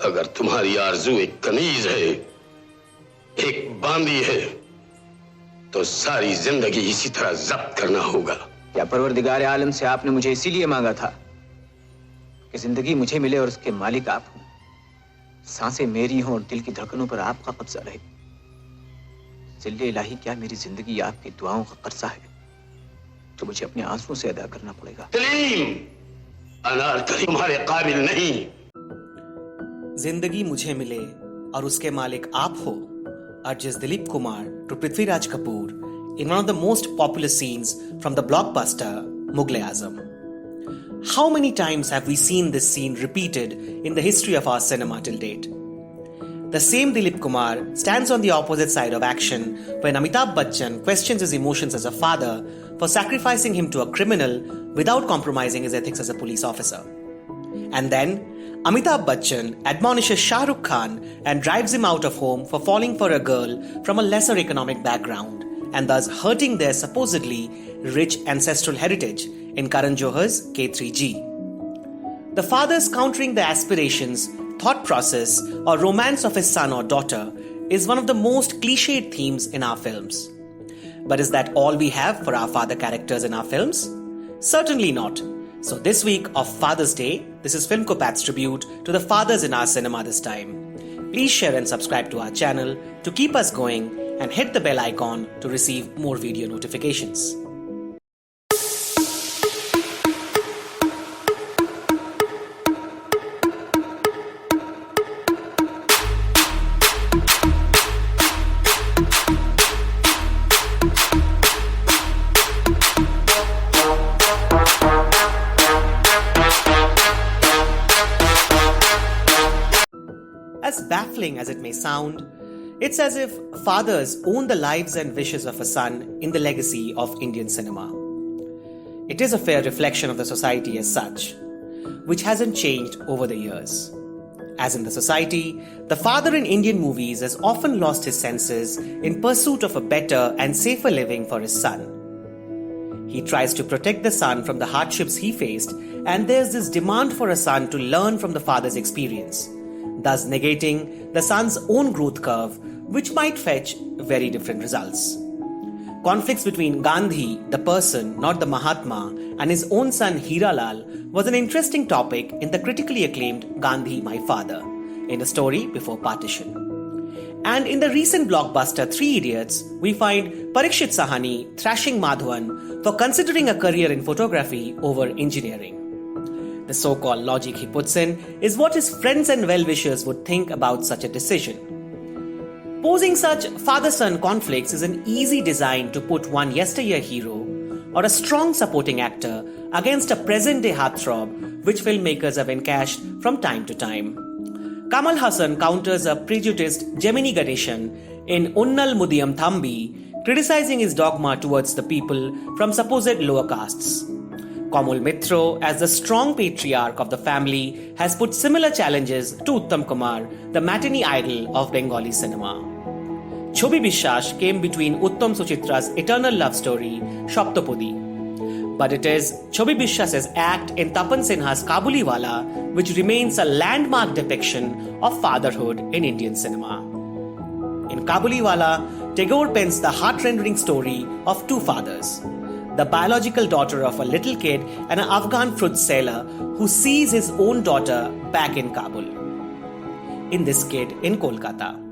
अगर तुम्हारी आरज़ू एक कनीज है, एक बांदी है, तो सारी जिंदगी इसी तरह जब्त करना होगा। क्या परवरदिगार आलम से आपने मुझे इसीलिए मांगा था कि जिंदगी मुझे मिले और उसके मालिक आप हों, सांसें मेरी हों और दिल की धड़कनों पर आपका कब्जा रहे। जिल्ले इलाही, क्या मेरी जिंदगी आपकी दुआओं का कर्जा है तो मुझे अपने आंसुओं से अदा करना पड़ेगा। तलीम, अनारकली तुम्हारे काबिल नहीं। जिंदगी मुझे मिले और उसके मालिक आप हो urges Dilip Kumar to Prithviraj Kapoor in one of the most popular scenes from the blockbuster Mughal-e-Azam. How many times have we seen this scene repeated in the history of our cinema till date? The same Dilip Kumar stands on the opposite side of action when Amitabh Bachchan questions his emotions as a father for sacrificing him to a criminal without compromising his ethics as a police officer. And then, Amitabh Bachchan admonishes Shah Rukh Khan and drives him out of home for falling for a girl from a lesser economic background and thus hurting their supposedly rich ancestral heritage in Karan Johar's K3G. The father's countering the aspirations, thought process, or romance of his son or daughter is one of the most cliched themes in our films. But is that all we have for our father characters in our films? Certainly not. So this week of Father's Day, this is Filmkopath's tribute to the fathers in our cinema this time. Please share and subscribe to our channel to keep us going and hit the bell icon to receive more video notifications. As baffling as it may sound, it's as if fathers own the lives and wishes of a son in the legacy of Indian cinema. It is a fair reflection of the society as such, which hasn't changed over the years. As in the society, the father in Indian movies has often lost his senses in pursuit of a better and safer living for his son. He tries to protect the son from the hardships he faced, and there's this demand for a son to learn from the father's experience, thus negating the son's own growth curve, which might fetch very different results. Conflicts between Gandhi, the person, not the Mahatma, and his own son Hiralal was an interesting topic in the critically acclaimed Gandhi, My Father, in A Story Before Partition. And in the recent blockbuster Three Idiots, we find Parikshit Sahani thrashing Madhavan for considering a career in photography over engineering. The so-called logic he puts in is what his friends and well-wishers would think about such a decision. Posing such father-son conflicts is an easy design to put one yesteryear hero or a strong supporting actor against a present-day heartthrob, which filmmakers have encashed from time to time. Kamal Hassan counters a prejudiced Gemini Ganeshan in Unnal Mudiyam Thambi, criticizing his dogma towards the people from supposed lower castes. Komul Mitro, as the strong patriarch of the family, has put similar challenges to Uttam Kumar, the matinee idol of Bengali cinema. Chobi Biswas came between Uttam Suchitra's eternal love story, Shoptapudi. But it is Chobi Biswas's act in Tapan Sinha's Kabuliwala which remains a landmark depiction of fatherhood in Indian cinema. In Kabuliwala, Tagore pens the heart-rending story of two fathers, the biological daughter of a little kid and an Afghan fruit seller who sees his own daughter back in Kabul. In this kid in Kolkata.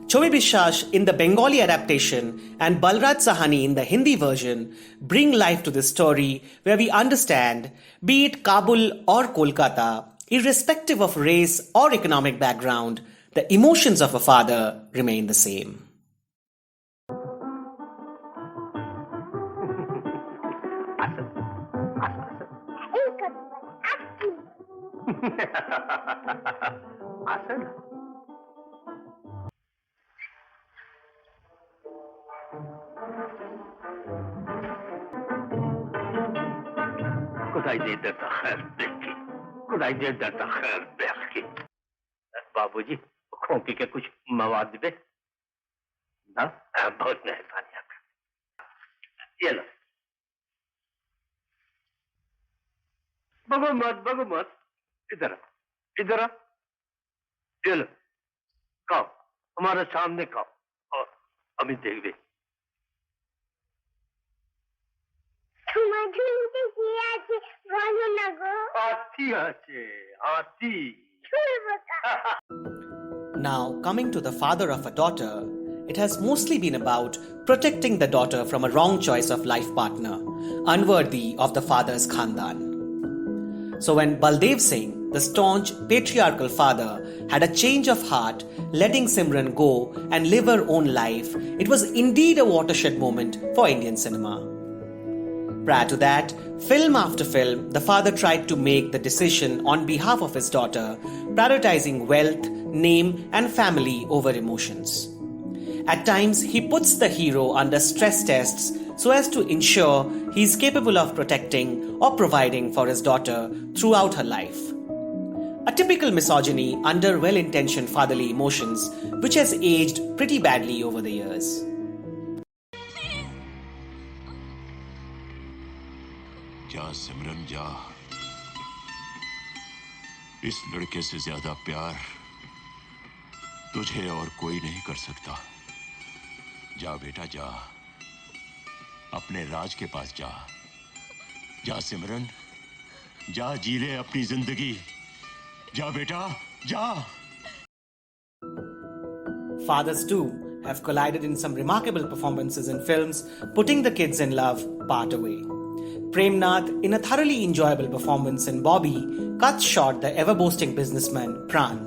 Chobi Biswas in the Bengali adaptation and Balraj Sahani in the Hindi version bring life to this story where we understand, be it Kabul or Kolkata, irrespective of race or economic background, the emotions of a father remain the same. खुदाई दे देता खैर देख के, खुदाई दे देता खैर देख के। बाबूजी, खोंके के कुछ मवाद दे ना? बहुत मेहरबानी आपका। ये लो। बगो मत, इधर आ, इधर आ, ये लो, खाओ, हमारे सामने खाओ, और अभी देख दे। Now, coming to the father of a daughter, it has mostly been about protecting the daughter from a wrong choice of life partner, unworthy of the father's khandan. So when Baldev Singh, the staunch patriarchal father, had a change of heart, letting Simran go and live her own life, it was indeed a watershed moment for Indian cinema. Prior to that, film after film, the father tried to make the decision on behalf of his daughter, prioritizing wealth, name, and family over emotions. At times, he puts the hero under stress tests so as to ensure he is capable of protecting or providing for his daughter throughout her life. A typical misogyny under well-intentioned fatherly emotions, which has aged pretty badly over the years. जा सिमरन जा, इस लड़के से ज्यादा प्यार तुझे और कोई नहीं कर सकता। जा बेटा जा, अपने राज के पास जा। जा सिमरन, जा जी ले अपनी जिंदगी। जा बेटा जा। Fathers too have collided in some remarkable performances in films, putting the kids in love part away. Prem Nath, in a thoroughly enjoyable performance in Bobby, cuts short the ever-boasting businessman Pran.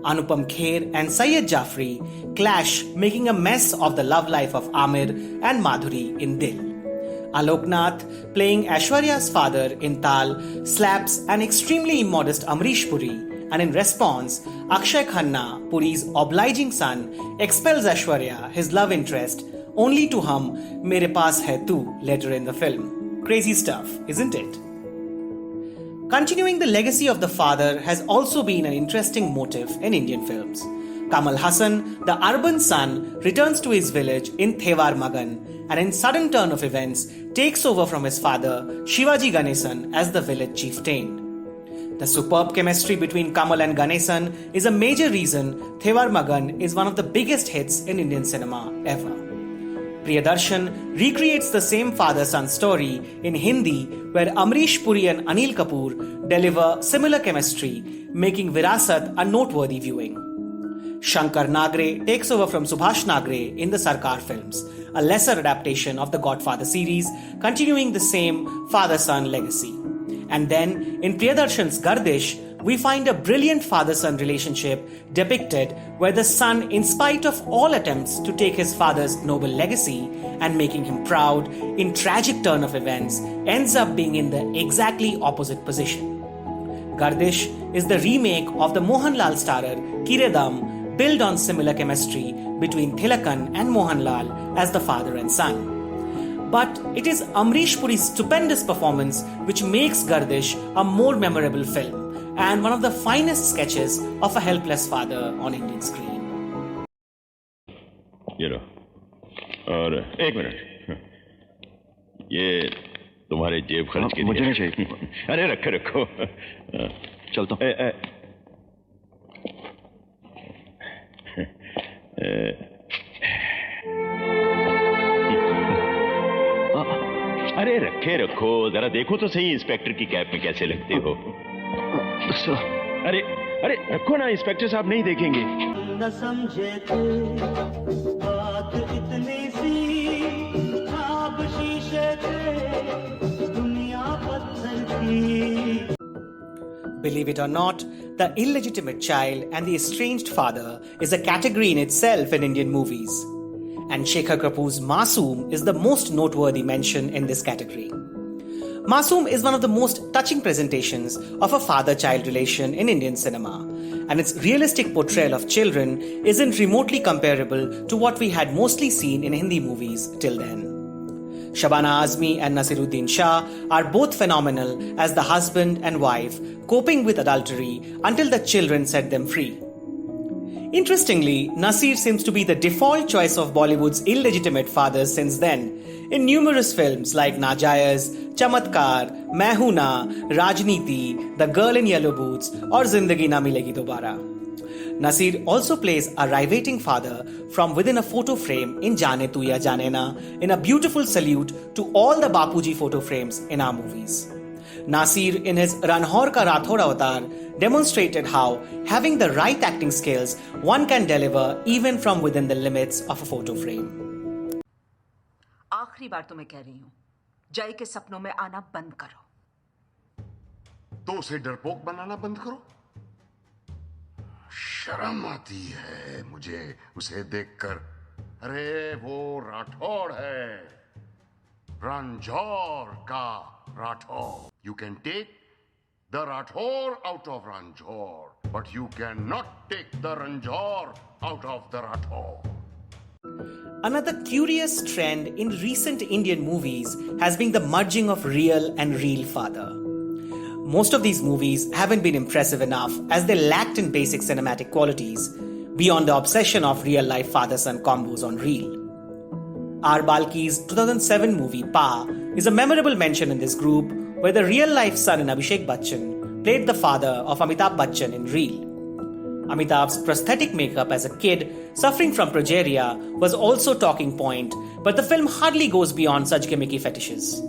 Anupam Kher and Syed Jafri clash, making a mess of the love life of Amir and Madhuri in Dil. Alok Nath, playing Aishwarya's father in Tal, slaps an extremely immodest Amrish Puri, and in response, Akshay Khanna, Puri's obliging son, expels Aishwarya, his love interest, only to hum "Mere paas hai tu" later in the film. Crazy stuff, isn't it? Continuing the legacy of the father has also been an interesting motif in Indian films. Kamal Hassan, the urban son, returns to his village in Thewar Magan and in sudden turn of events takes over from his father, Shivaji Ganesan, as the village chieftain. The superb chemistry between Kamal and Ganesan is a major reason Thewar Magan is one of the biggest hits in Indian cinema ever. Priyadarshan recreates the same father-son story in Hindi, where Amrish Puri and Anil Kapoor deliver similar chemistry, making Virasat a noteworthy viewing. Shankar Nagre takes over from Subhash Nagre in the Sarkar films, a lesser adaptation of the Godfather series, continuing the same father-son legacy. And then, in Priyadarshan's Gardish, we find a brilliant father-son relationship depicted where the son, in spite of all attempts to take his father's noble legacy and making him proud, in tragic turn of events, ends up being in the exactly opposite position. Gardish is the remake of the Mohanlal starrer Kiredam, built on similar chemistry between Thilakan and Mohanlal as the father and son. But it is Amrish Puri's stupendous performance which makes Gardish a more memorable film and one of the finest sketches of a helpless father on Indian screen. ये लो, और एक minute, ये तुम्हारे जेब खर्च के लिए। मुझे नहीं चाहिए। अरे रखो रखो, चलता हूँ। अरे रखे रखो, जरा देखो तो सही इंस्पेक्टर की कैप में कैसे लगते हो। अरे अरे रखो ना, इंस्पेक्टर साहब नहीं देखेंगे। न समझे तू बात इतनी सी, ख्वाब शीशे थे, दुनिया पत्थर की। Believe it or not, the illegitimate child and the estranged father is a category in itself in Indian movies. And Shekhar Kapoor's Masoom is the most noteworthy mention in this category. Masoom is one of the most touching presentations of a father-child relation in Indian cinema, and its realistic portrayal of children isn't remotely comparable to what we had mostly seen in Hindi movies till then. Shabana Azmi and Nasiruddin Shah are both phenomenal as the husband and wife coping with adultery until the children set them free. Interestingly, Nasir seems to be the default choice of Bollywood's illegitimate fathers since then, in numerous films like Najayaz, Chamatkar, Main Hoon Na, Rajniti, The Girl in Yellow Boots, or Zindagi Na Milegi Dobara. Nasir also plays a rivating father from within a photo frame in Jaane Tu Ya Jaane Na, in a beautiful salute to all the Bapuji photo frames in our movies. Nasir, in his Ranhor Ka Rathod avatar, demonstrated how, having the right acting skills, one can deliver even from within the limits of a photo frame. आखिरी बार तो मैं कह रही हूँ, जय के सपनों में आना बंद करो। तो उसे डरपोक बनाना बंद करो। शर्म आती है मुझे उसे देखकर। अरे वो राठौड़ है, रंझौर का Rathore. You can take the Rathor out of Ranjhor, but you cannot take the Ranjhor out of the Rathor. Another curious trend in recent Indian movies has been the merging of real and real father. Most of these movies haven't been impressive enough as they lacked in basic cinematic qualities, beyond the obsession of real-life father-son combos on reel. R. Balki's 2007 movie Pa is a memorable mention in this group, where the real-life son in Abhishek Bachchan played the father of Amitabh Bachchan in reel. Amitabh's prosthetic makeup as a kid suffering from progeria was also talking point, but the film hardly goes beyond such gimmicky fetishes.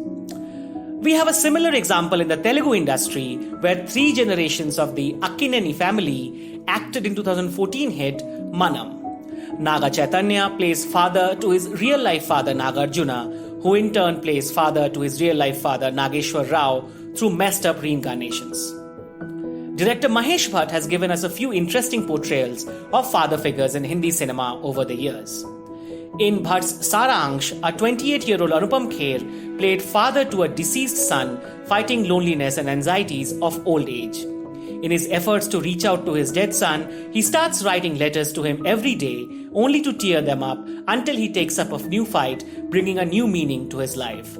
We have a similar example in the Telugu industry, where 3 generations of the Akkineni family acted in 2014 hit Manam. Naga Chaitanya plays father to his real-life father Nagarjuna, who in turn plays father to his real-life father Nageshwar Rao through messed-up reincarnations. Director Mahesh Bhatt has given us a few interesting portrayals of father figures in Hindi cinema over the years. In Bhatt's Sarangsh, a 28-year-old Anupam Kher played father to a deceased son fighting loneliness and anxieties of old age. In his efforts to reach out to his dead son, he starts writing letters to him every day, only to tear them up until he takes up a new fight, bringing a new meaning to his life.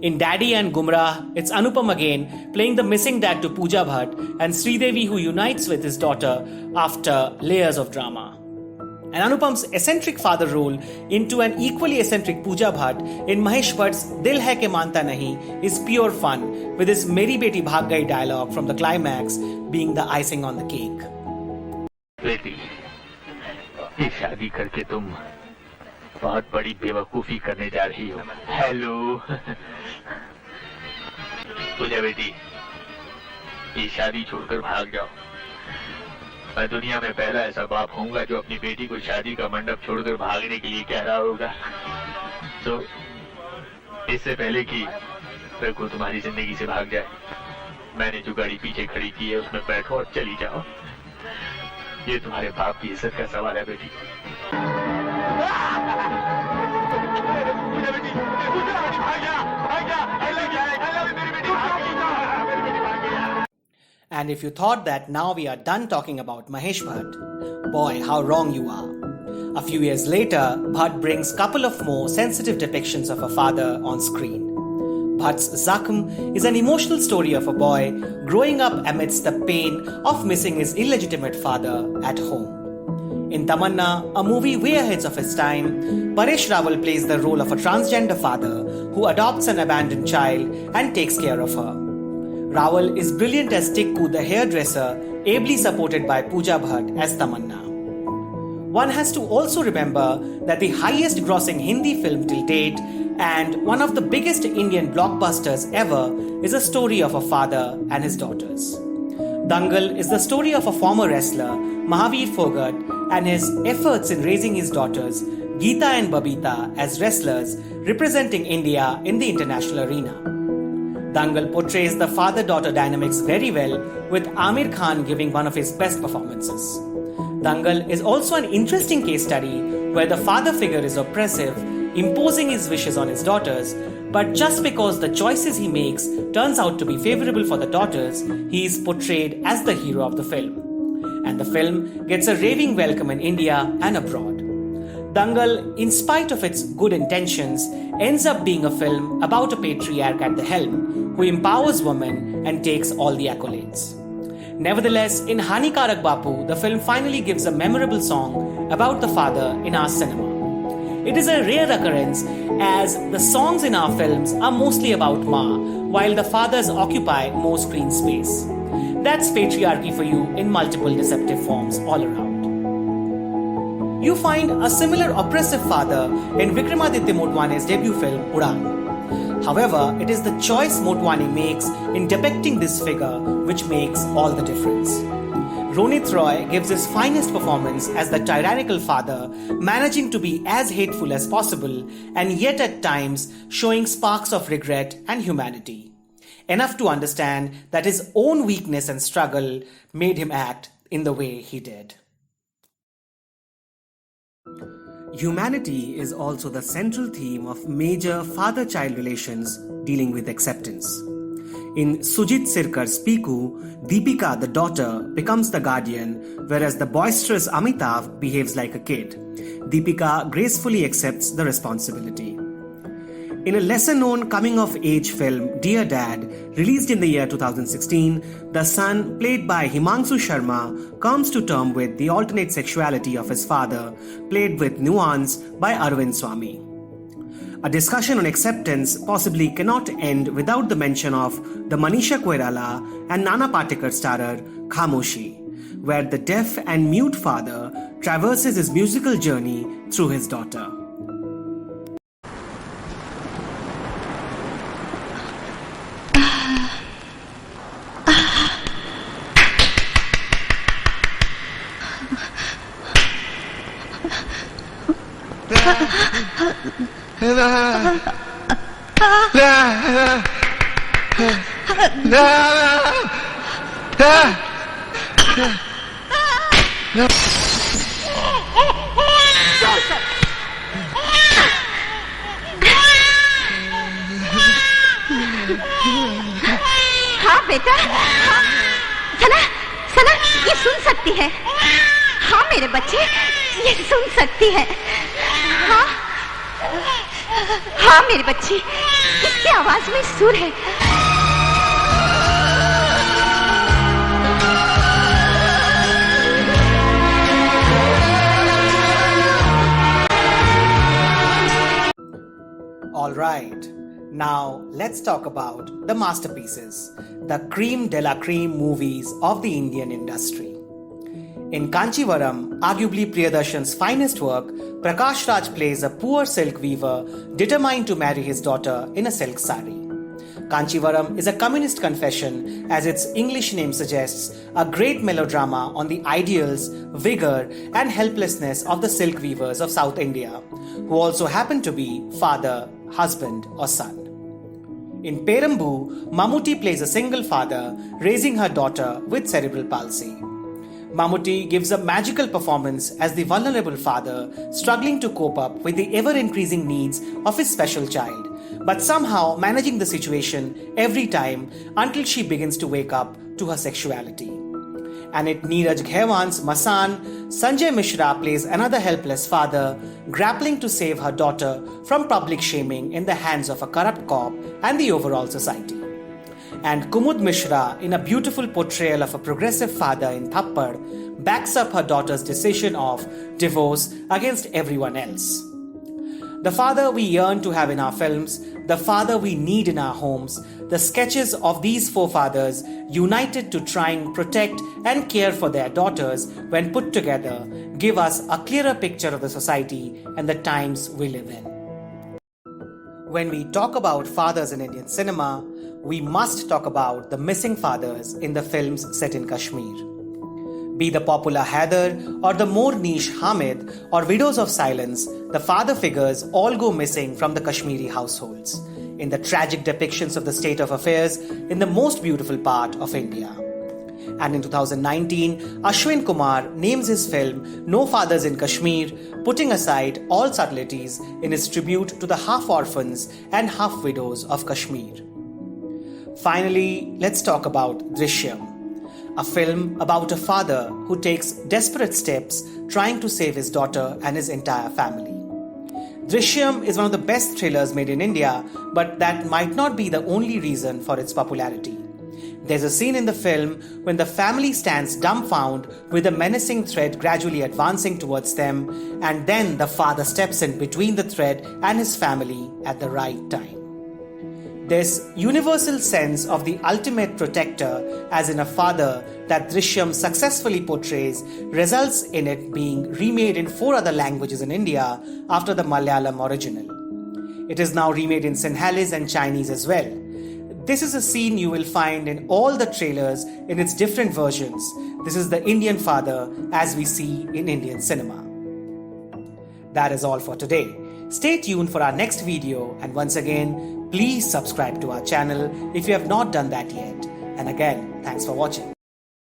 In Daddy and Gumrah, it's Anupam again playing the missing dad to Pooja Bhatt and Sridevi, who unites with his daughter after layers of drama. And Anupam's eccentric father role into an equally eccentric Pooja Bhatt in Mahesh Bhatt's Dil Hai Ke Manta Nahi is pure fun, with his Meri Beti Bhag Gai dialogue from the climax being the icing on the cake. बेटी, ये शादी करके तुम बहुत बड़ी बेवकूफी करने जा रही हो। हेलो पूजा बेटी, ये शादी छोड़कर भाग जाओ। मैं दुनिया में पहला ऐसा बाप होऊंगा जो अपनी बेटी को शादी का मंडप छोड़कर भागने के लिए कह रहा होगा। तो इससे पहले कि रघु तुम्हारी जिंदगी से भाग जाए, मैंने जो गाड़ी पीछे खड़ी की है उसमें बैठो और चली जाओ। ये तुम्हारे बाप की इज्जत का सवाल है बेटी। And if you thought that now we are done talking about Mahesh Bhatt, boy, how wrong you are. A few years later, Bhatt brings a couple of more sensitive depictions of a father on screen. Bhatt's Zakhm is an emotional story of a boy growing up amidst the pain of missing his illegitimate father at home. In Tamanna, a movie way ahead of his time, Paresh Rawal plays the role of a transgender father who adopts an abandoned child and takes care of her. Rawal is brilliant as Tikku the hairdresser, ably supported by Pooja Bhatt as Tamanna. One has to also remember that the highest grossing Hindi film till date and one of the biggest Indian blockbusters ever is a story of a father and his daughters. Dangal is the story of a former wrestler, Mahavir Phogat, and his efforts in raising his daughters, Geeta and Babita, as wrestlers representing India in the international arena. Dangal portrays the father-daughter dynamics very well, with Amir Khan giving one of his best performances. Dangal is also an interesting case study where the father figure is oppressive, imposing his wishes on his daughters, but just because the choices he makes turns out to be favorable for the daughters, he is portrayed as the hero of the film. And the film gets a raving welcome in India and abroad. Dangal, in spite of its good intentions, ends up being a film about a patriarch at the helm who empowers women and takes all the accolades. Nevertheless, in Hanikarak Bapu, the film finally gives a memorable song about the father in our cinema. It is a rare occurrence as the songs in our films are mostly about Ma, while the fathers occupy more screen space. That's patriarchy for you in multiple deceptive forms all around. you find a similar oppressive father in Vikramaditya Motwane's debut film Udaan. However, it is the choice Motwane makes in depicting this figure which makes all the difference. Ronit Roy gives his finest performance as the tyrannical father, managing to be as hateful as possible and yet at times showing sparks of regret and humanity. Enough to understand that his own weakness and struggle made him act in the way he did. Humanity is also the central theme of major father-child relations dealing with acceptance. In Sujit Sirkar's Piku, Deepika, the daughter, becomes the guardian, whereas the boisterous Amitav behaves like a kid. Deepika gracefully accepts the responsibility. In a lesser-known coming-of-age film, Dear Dad, released in the year 2016, the son, played by Himangsu Sharma, comes to terms with the alternate sexuality of his father, played with nuance by Arvind Swamy. A discussion on acceptance possibly cannot end without the mention of the Manisha Koirala and Nana Patekar starrer Khamoshi, where the deaf and mute father traverses his musical journey through his daughter. हाँ बेटा, सना सना ये सुन सकती है। हाँ मेरे बच्चे, ये सुन सकती है। हाँ हाँ मेरे बच्चे, इसकी आवाज में सुर है। All right, now let's talk about the masterpieces, the cream de la cream movies of the Indian industry. In Kanchivaram, arguably Priyadarshan's finest work, Prakash Raj plays a poor silk weaver determined to marry his daughter in a silk sari. Kanchivaram is a communist confession, as its English name suggests, a great melodrama on the ideals, vigor, and helplessness of the silk weavers of South India, who also happen to be father, husband, or son. In Perambu, Mammootty plays a single father raising her daughter with cerebral palsy. Mammootty gives a magical performance as the vulnerable father struggling to cope up with the ever-increasing needs of his special child, but somehow managing the situation every time until she begins to wake up to her sexuality. And in Neeraj Ghaiwan's Masan, Sanjay Mishra plays another helpless father grappling to save her daughter from public shaming in the hands of a corrupt cop and the overall society. And Kumud Mishra, in a beautiful portrayal of a progressive father in Thappad, backs up her daughter's decision of divorce against everyone else. The father we yearn to have in our films, the father we need in our homes, the sketches of these forefathers united to try and protect and care for their daughters when put together give us a clearer picture of the society and the times we live in. When we talk about fathers in Indian cinema, we must talk about the missing fathers in the films set in Kashmir. Be the popular Haider or the more niche Hamid or Widows of Silence, the father figures all go missing from the Kashmiri households, in the tragic depictions of the state of affairs in the most beautiful part of India. And in 2019, Ashwin Kumar names his film No Fathers in Kashmir, putting aside all subtleties in his tribute to the half-orphans and half-widows of Kashmir. Finally, let's talk about Drishyam, a film about a father who takes desperate steps trying to save his daughter and his entire family. Drishyam is one of the best thrillers made in India, but that might not be the only reason for its popularity. There's a scene in the film when the family stands dumbfounded with a menacing thread gradually advancing towards them, and then the father steps in between the thread and his family at the right time. This universal sense of the ultimate protector, as in a father, that Drishyam successfully portrays, results in it being remade in 4 other languages in India after the Malayalam original. It is now remade in Sinhalese and Chinese as well. This is a scene you will find in all the trailers in its different versions. This is the Indian father as we see in Indian cinema. That is all for today. Stay tuned for our next video, and once again, please subscribe to our channel if you have not done that yet. And again, thanks for watching.